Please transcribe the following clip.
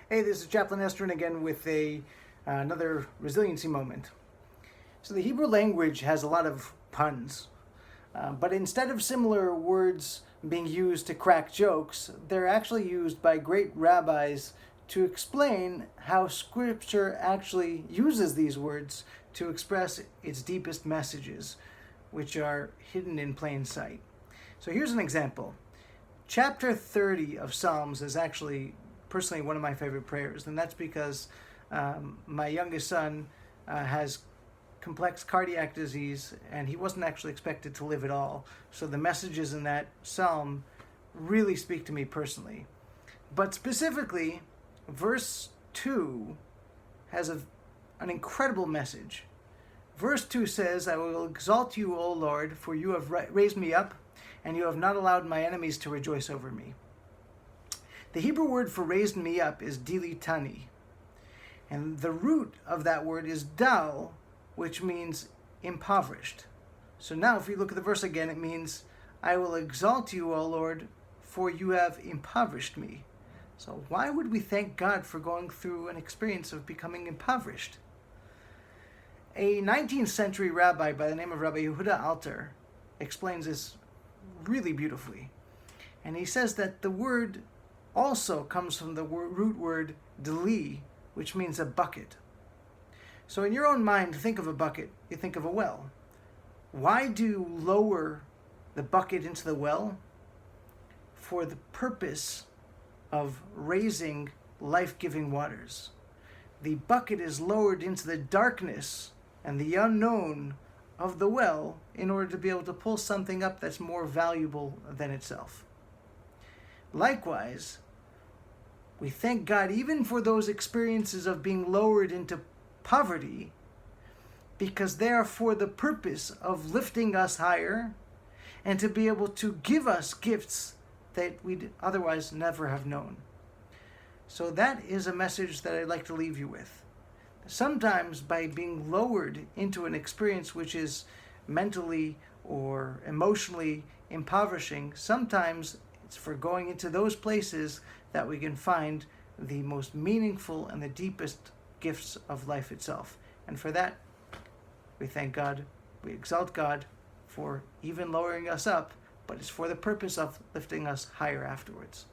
Hey, this is Chaplain Estrin again with another resiliency moment. So the Hebrew language has a lot of puns, but instead of similar words being used to crack jokes, they're actually used by great rabbis to explain how Scripture actually uses these words to express its deepest messages, which are hidden in plain sight. So here's an example. Chapter 30 of Psalms is actually personally one of my favorite prayers, and that's because my youngest son has complex cardiac disease, and he wasn't actually expected to live at all. So the messages in that psalm really speak to me personally. But specifically, verse 2 has an incredible message. Verse 2 says, "I will exalt you, O Lord, for you have raised me up, and you have not allowed my enemies to rejoice over me." The Hebrew word for raised me up is dilitani, and the root of that word is dal, which means impoverished. So now if we look at the verse again, it means, "I will exalt you, O Lord, for you have impoverished me." So why would we thank God for going through an experience of becoming impoverished? A 19th century rabbi by the name of Rabbi Yehuda Alter explains this really beautifully. And he says that the word also comes from the root word deli, which means a bucket. So in your own mind, think of a bucket, you think of a well. Why do you lower the bucket into the well? For the purpose of raising life-giving waters. The bucket is lowered into the darkness and the unknown of the well in order to be able to pull something up that's more valuable than itself. Likewise, we thank God even for those experiences of being lowered into poverty, because they are for the purpose of lifting us higher and to be able to give us gifts that we'd otherwise never have known. So that is a message that I'd like to leave you with. Sometimes by being lowered into an experience which is mentally or emotionally impoverishing, sometimes it's for going into those places that we can find the most meaningful and the deepest gifts of life itself. And for that, we thank God, we exalt God for even lowering us up, but it's for the purpose of lifting us higher afterwards.